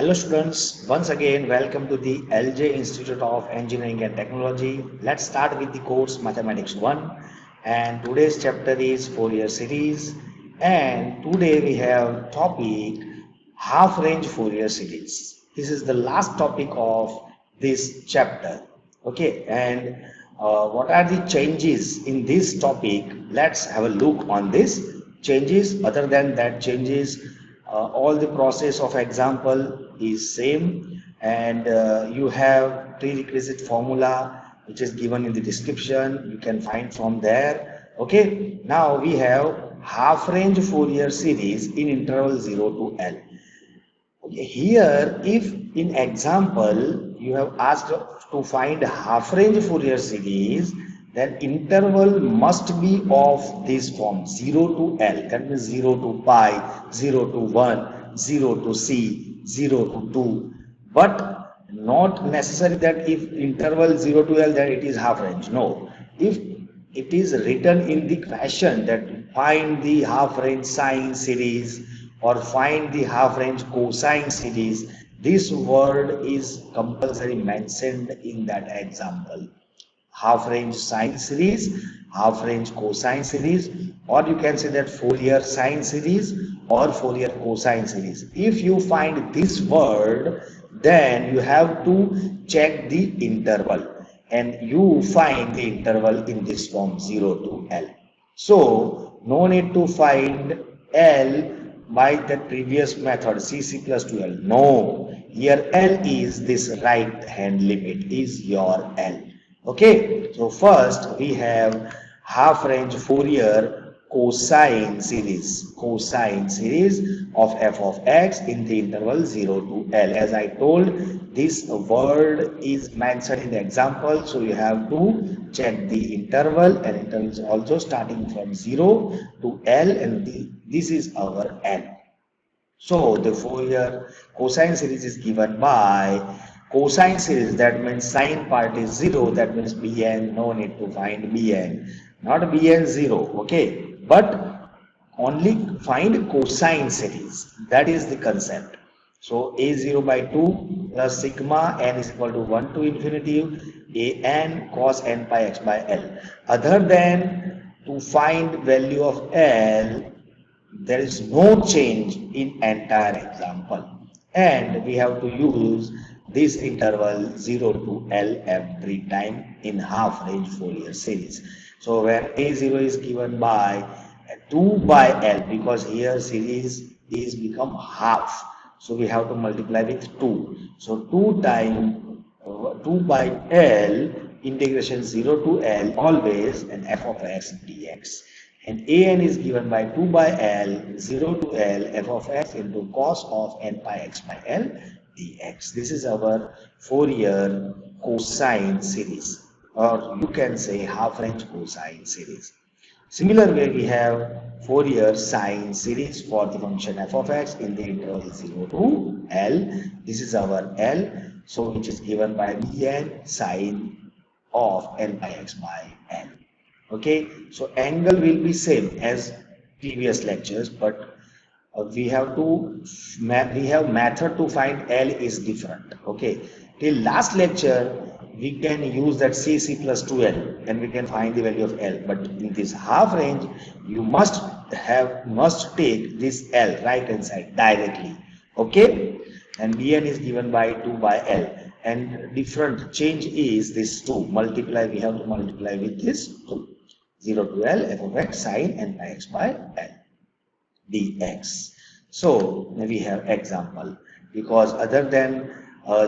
Hello students, once again welcome to the LJ Institute of Engineering and Technology. Let's start with the course Mathematics 1, and today's chapter is Fourier series, and today we have topic half range Fourier series. This is the last topic of this chapter. Okay, and what are the changes in this topic? Let's have a look on this changes. Other than that changes, all the process of example is same, and you have prerequisite formula which is given in the description. You can find from there. Okay, now we have half range Fourier series in interval 0 to L. Okay, here if in example you have asked to find half range Fourier series, then interval must be of this form 0 to L, that means 0 to pi, 0 to 1, 0 to c, 0 to 2, but not necessary that if interval 0 to L then it is half range. No, if it is written in the fashion that find the half range sine series or find the half range cosine series, this word is compulsory mentioned in that example. Half range sine series, half range cosine series, or you can say that Fourier sine series or Fourier cosine series. If you find this word, then you have to check the interval, and you find the interval in this form 0 to L. So no need to find L by the previous method CC plus 2L. No, here L is this right hand limit is your L. Okay, so first we have half range Fourier cosine series of f of x in the interval 0 to L. As I told, this word is mentioned in the example, so you have to check the interval, and interval is also starting from 0 to L, and this is our L. So the Fourier cosine series is given by cosine series, that means sine part is 0, that means Bn, no need to find Bn, not Bn 0, okay, but only find cosine series, that is the concept. So a0 by 2 plus sigma n is equal to 1 to infinity a n cos n pi x by L. Other than to find value of L, there is no change in entire example, and we have to use this interval 0 to L every time in half range Fourier series. So where a0 is given by 2 by L, because here series is become half, so we have to multiply with 2. So 2 times 2 by L integration 0 to L always, and f of x dx, and an is given by 2 by L 0 to L f of x into cos of n pi x by L dx. This is our Fourier cosine series, or you can say half range cosine series. Similar way, we have Fourier sine series for the function f of x in the interval 0 to L. This is our L, so which is given by Bn sine of n pi x by L. Okay, so angle will be same as previous lectures, but we have method to find L is different. Okay, till last lecture we can use that CC plus 2L and we can find the value of L, but in this half range you must take this L right hand side directly. Okay, and Bn is given by 2 by L, and different change is this 2 multiply, we have to multiply with this 2. 0 to L f of x sine n pi x by L dx. So we have example, because other than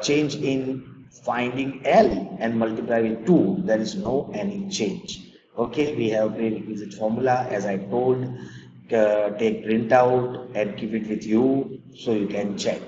change in finding L and multiply with 2, there is no any change. Okay, we have prerequisite formula as I told, take print out and keep it with you so you can check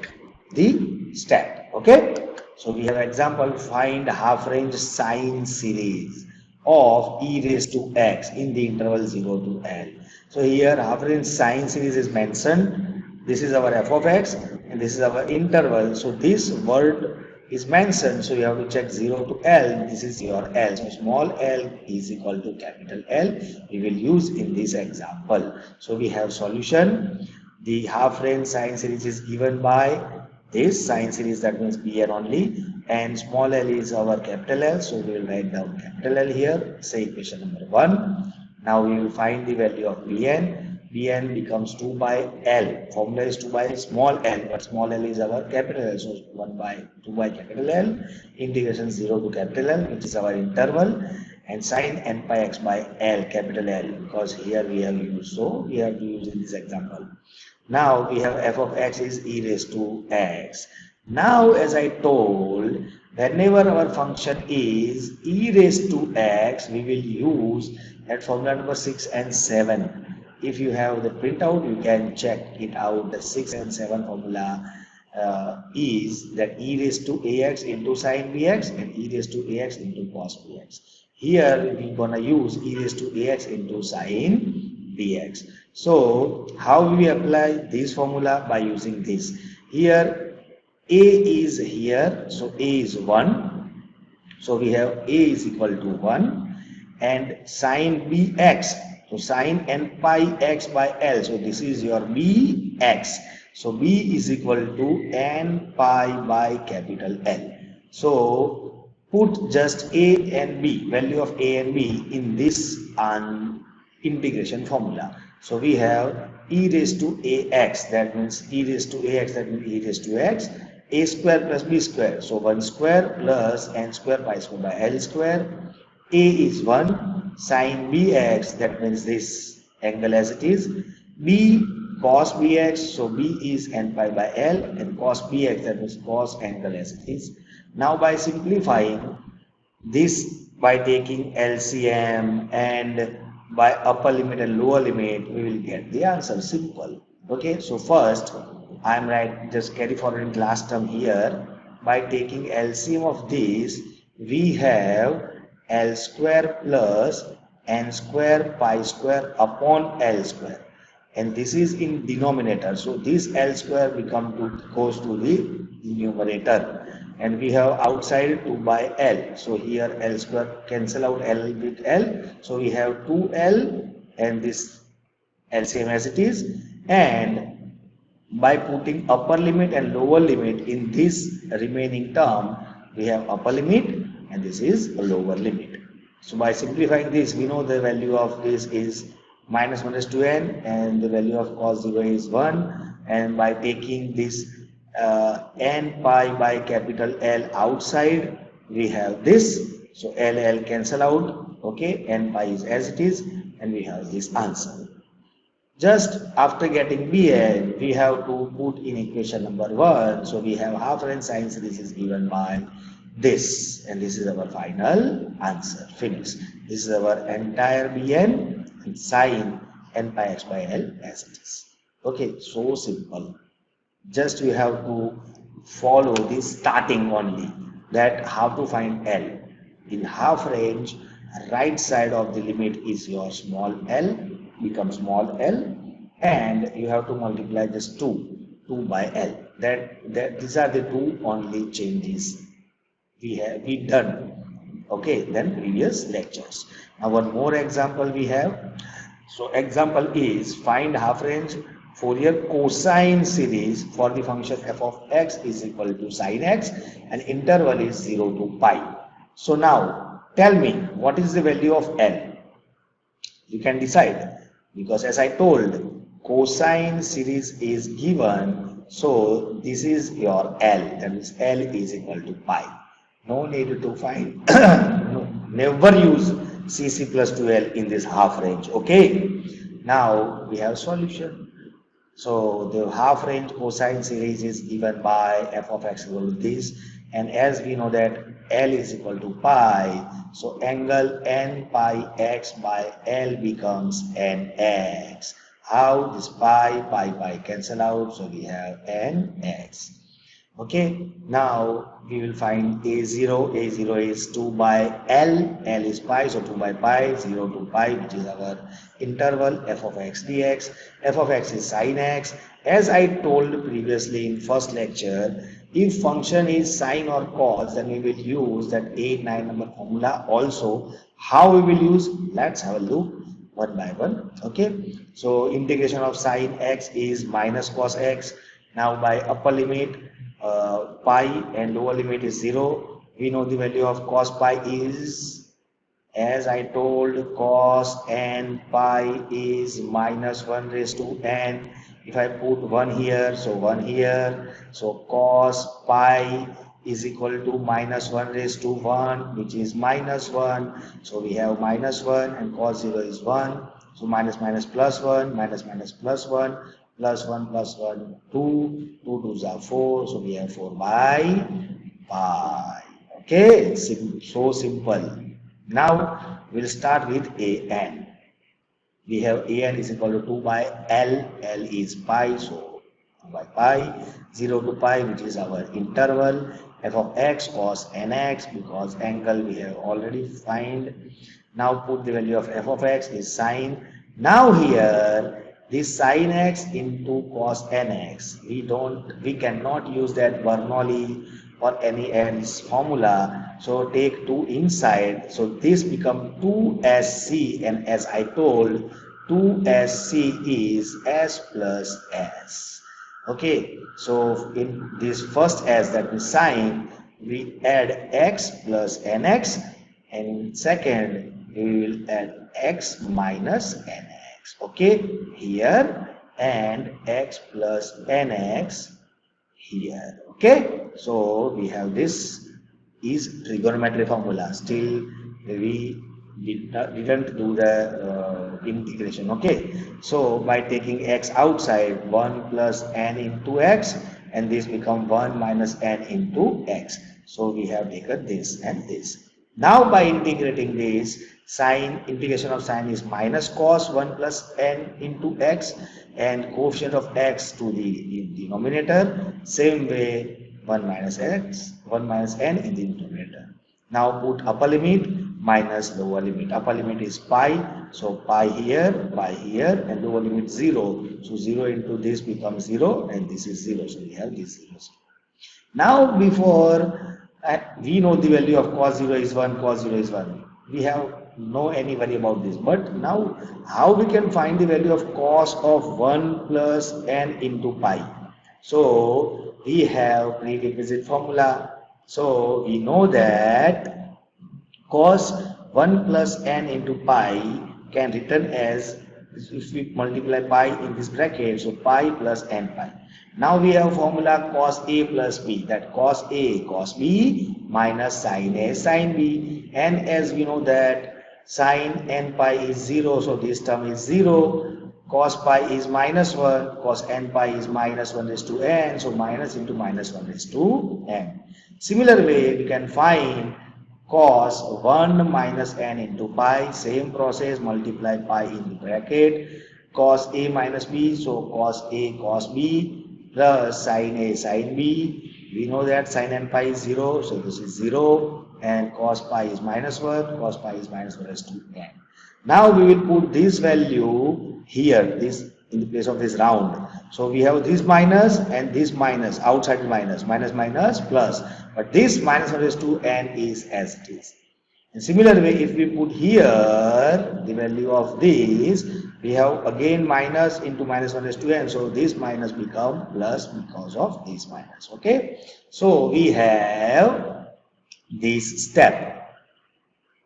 the step. Okay, so we have example, find half range sine series of e raised to x in the interval 0 to L. So here half range sine series is mentioned. This is our f of x and this is our interval. So this word is mentioned, so you have to check 0 to L. This is your L. So small l is equal to capital L. We will use in this example. So we have solution. The half range sine series is given by this sine series, that means Bn only, and small l is our capital L, so we will write down capital L here, say equation number 1. Now we will find the value of Bn. Bn becomes 2 by L. Formula is 2 by small l, but small l is our capital L, so 1 by 2 by capital L, integration 0 to capital L, which is our interval, and sine n pi x by L, capital L, because here we have used, so we have to use in this example. Now we have f of x is e raised to x. Now, as I told, whenever our function is e raised to x, we will use that formula number 6 and 7. If you have the printout, you can check it out. The 6 and 7 formula is that e raised to ax into sine bx and e raised to ax into cos bx. Here we're gonna use e raised to ax into sine bx. So how we apply this formula? By using this. Here a is here, so a is 1. So we have a is equal to 1, and sine bx, so sine n pi x by L, so this is your bx. So b is equal to n pi by capital L. So put just a and b, value of a and b in this integration formula. So we have e raised to ax, that means e raised to ax, that means e raised to x, a square plus b square, so 1 square plus n square pi square by L square. A is 1, sine bx, that means this angle as it is, b cos bx, so b is n pi by L, and cos bx, that means cos angle as it is. Now by simplifying this, by taking LCM and by upper limit and lower limit, we will get the answer. Simple. Okay, so first I am just carry forward in last term here. By taking LCM of this, we have L square plus n square pi square upon L square, and this is in denominator, so this L square goes to the numerator, and we have outside 2 by L, so here L square cancel out L with L, so we have 2L and this LCM as it is, and by putting upper limit and lower limit in this remaining term, we have upper limit and this is a lower limit. So by simplifying this, we know the value of this is minus 1 is to n, and the value of cos 0 is 1, and by taking this n pi by capital L outside, we have this, so L cancel out, okay, n pi is as it is, and we have this answer. Just after getting Bn, we have to put in equation number 1, so we have half range sine series is given by this, and this is our final answer. Finish. This is our entire Bn and sine n pi x by L as it is. Okay, so simple. Just you have to follow this starting only, that how to find L. In half range, right side of the limit is your small l, becomes small l, and you have to multiply this 2 by L. These are the two only changes we done, okay, than previous lectures. Now one more example we have. So example is find half range Fourier cosine series for the function f of x is equal to sine x, and interval is 0 to pi. So now tell me what is the value of L. You can decide, because as I told, cosine series is given, so this is your L, that means L is equal to pi. No need to find, no, never use CC plus 2L in this half range, okay. Now we have solution. So the half range cosine series is given by f of x equal to this, and as we know that L is equal to pi, so angle n pi x by L becomes nx. How? This pi cancel out, so we have nx. Okay, now we will find a0 is 2 by L is pi, so 2 by pi, 0 to pi, which is our interval f of x dx. F of x is sine x. As I told previously in first lecture, if function is sine or cos, then we will use that 8-9 number formula also. How we will use? Let's have a look one by one. Okay, so integration of sine x is minus cos x. Now by upper limit, pi and lower limit is 0. We know the value of cos pi is, as I told, cos n pi is minus 1 raised to n. If I put 1 here, so 1 here, so cos pi is equal to minus 1 raised to 1, which is minus 1. So we have minus 1 and cos 0 is 1. So minus minus plus 1, minus minus plus 1, plus 1 plus 1, 2. 2 twos are 4. So we have 4 by pi. Okay, so simple. Now we'll start with an. We have an is equal to 2 by L. L is pi, so 2 by pi. 0 to pi, which is our interval. F of x cos nx, because angle we have already find. Now put the value of f of x is sine. Now here this sine x into cos nx, we cannot use that Bernoulli or any else formula, so take 2 inside, so this become 2sc, and as I told, 2sc is s plus s. Okay, so in this first s, that is sine, we add x plus nx, and in second we will add x minus nx. Okay, here, and x plus nx here. Okay, so we have this is trigonometry formula. Still we didn't do the integration. Okay, so by taking x outside, 1 plus n into x, and this become 1 minus n into x. So we have taken this and this. Now by integrating this, sine, integration of sine is minus cos 1 plus n into x, and coefficient of x to the denominator. Same way, 1 minus x, 1 minus n in the denominator. Now put upper limit minus lower limit. Upper limit is pi, so pi here, and lower limit 0. So 0 into this becomes 0, and this is 0. So we have this 0. Now before we know the value of cos 0 is 1, cos 0 is 1. We have no any worry about this. But now how we can find the value of cos of 1 plus n into pi? So we have prerequisite formula. So we know that cos 1 plus n into pi can written as, if we multiply pi in this bracket, so pi plus n pi. Now we have formula cos a plus b, that cos a cos b minus sin a sin b, and as we know that sin n pi is 0, so this term is 0. Cos pi is minus 1, cos n pi is minus 1 raised to n, so minus into minus 1 raised to n. Similar way, we can find cos 1 minus n into pi, same process, multiply pi in the bracket, cos a minus b, so cos a cos b, plus sin a sin b. We know that sin n pi is 0, so this is 0, and cos pi is minus 1, cos pi is minus 1 raised to n. Now we will put this value here, this in the place of this round. So we have this minus and this minus, outside minus, minus minus plus, but this minus 1 raised to n is as it is. In similar way, if we put here the value of this, we have again minus into minus 1 raised to n, so this minus become plus because of this minus. Okay, so we have this step.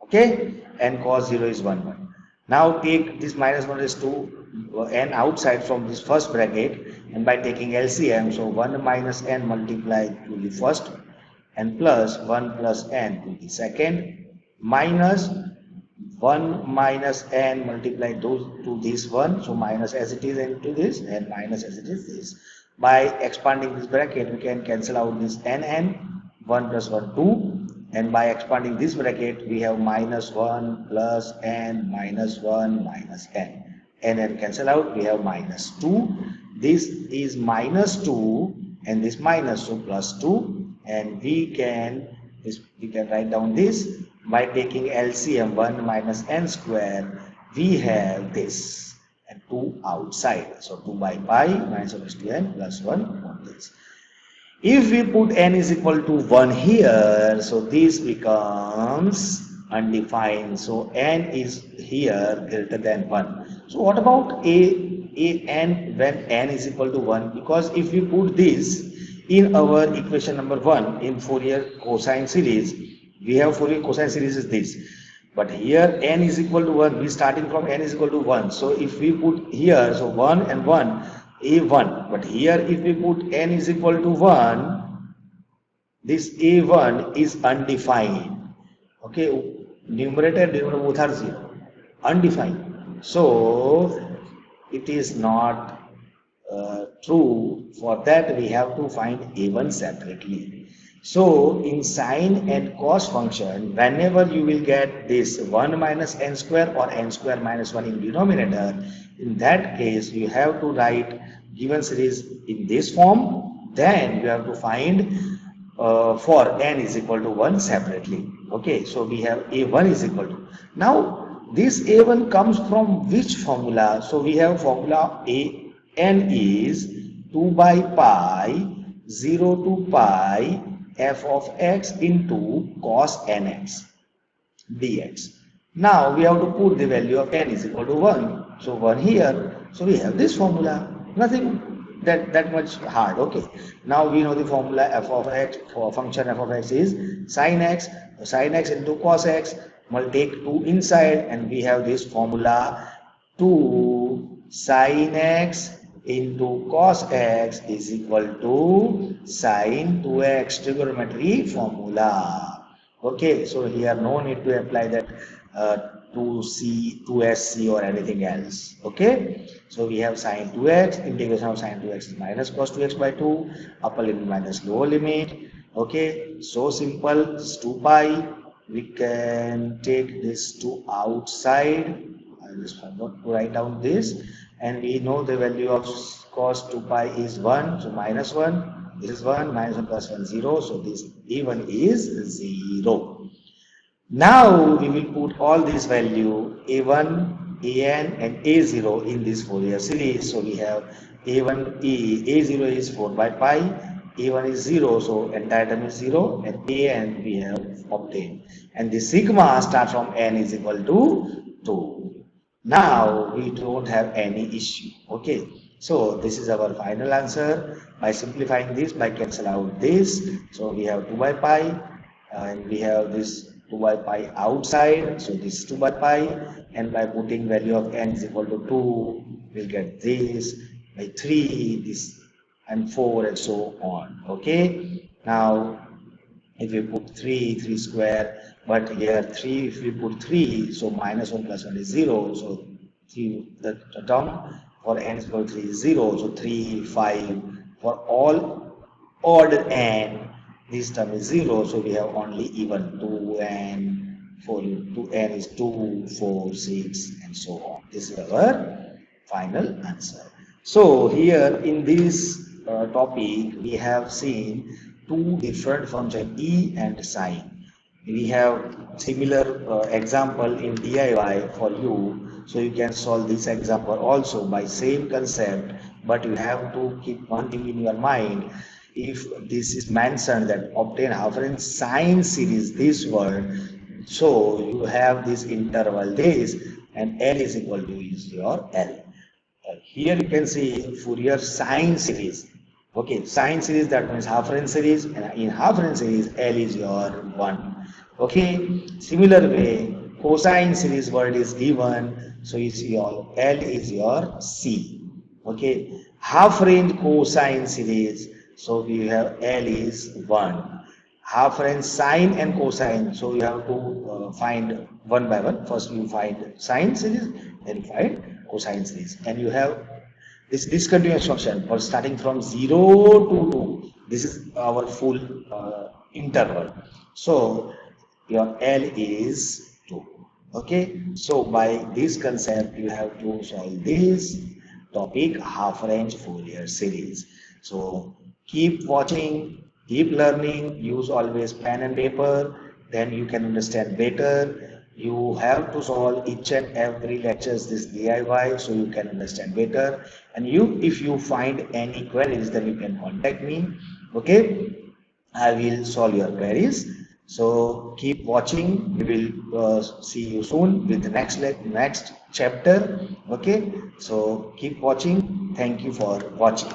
Okay, and cos 0 is 1 1. Now take this minus 1 raised to n outside from this first bracket, and by taking LCM, so 1 minus n multiplied to the first, and plus 1 plus n to the second, minus 1 minus n multiplied to this one, so minus as it is into this, and minus as it is this. By expanding this bracket, we can cancel out this n, 1 plus 1 2, and by expanding this bracket, we have minus 1 plus n minus 1 minus n. And cancel out, we have minus 2. This is minus 2, and this minus 2 plus 2, and we can write down this by taking LCM 1 minus n square. We have this and 2 outside, so 2 by pi minus 1 to n plus 1 on this. If we put n is equal to 1 here, so this becomes undefined, so n is here greater than 1. So what about n when n is equal to 1? Because if we put this, in our equation number 1 in Fourier cosine series, we have Fourier cosine series is this. But here n is equal to 1, we starting from n is equal to 1. So if we put here, so 1 and 1, a1. But here if we put n is equal to 1, this a1 is undefined. Okay, numerator and denominator both are 0, undefined. So it is not true. For that we have to find a1 separately. So in sine and cos function, whenever you will get this 1 minus n square or n square minus 1 in denominator, in that case you have to write given series in this form. Then you have to find for n is equal to 1 separately. Okay, so we have a1 is equal to. Now this a1 comes from which formula? So we have formula n is 2 by pi 0 to pi f of x into cos nx dx. Now we have to put the value of n is equal to 1. So 1 here. So we have this formula. Nothing that much hard. Okay. Now we know the formula f of x for function f of x is sin x. So sin x into cos x. We'll take 2 inside and we have this formula 2 sin x into cos x is equal to sin 2x, trigonometry formula. Okay, so here no need to apply that 2c, 2sc or anything else. Okay, so we have sin 2x, integration of sin 2x minus cos 2x by 2, upper limit minus lower limit. Okay, so simple, this 2 pi. We can take this to outside. I just forgot to write down this. And we know the value of cos 2 pi is 1, so minus 1, this is 1, minus 1 plus 1, 0, so this a1 is 0. Now we will put all this value a1, an and a0 in this Fourier series. So we have a1, a0 is 4 by pi, a1 is 0, so entire term is 0, and an we have obtained. And the sigma starts from n is equal to 2. Now we don't have any issue. Okay, so this is our final answer. By simplifying this, by cancel out this, so we have 2 by pi and we have this 2 by pi outside, so this is 2 by pi, and by putting value of n is equal to 2, we'll get this by 3, this and 4 and so on. Okay, now if we put 3 square, but here 3, if we put 3, so minus 1 plus 1 is 0, so 3, the term for n is equal to 3 is 0, so 3, 5, for all odd n, this term is 0, so we have only even 2 and 4, 2n is 2, 4, 6 and so on. This is our final answer. So here in this topic, we have seen two different functions, e and sine. We have similar example in DIY for you, so you can solve this example also by same concept, but you have to keep one thing in your mind. If this is mentioned that obtain half range sine series, this word, so you have this interval this, and L is equal to is your L. Here you can see Fourier sine series. Okay, sine series, that means half range series, and in half range series L is your 1. Okay, similar way cosine series word is given, so is your L is your C. Okay, half range cosine series, so we have L is 1. Half range sine and cosine, so you have to find one by one. First you find sine series, then you find cosine series, and you have this discontinuous function for starting from 0 to 2. This is our full interval. So your L is 2. Okay. So by this concept, you have to solve this topic, half range Fourier series. So keep watching, keep learning, use always pen and paper, then you can understand better. You have to solve each and every lectures this DIY, so you can understand better. And if you find any queries, then you can contact me. Okay, I will solve your queries. So keep watching. We will see you soon with the next chapter. Okay, so keep watching. Thank you for watching.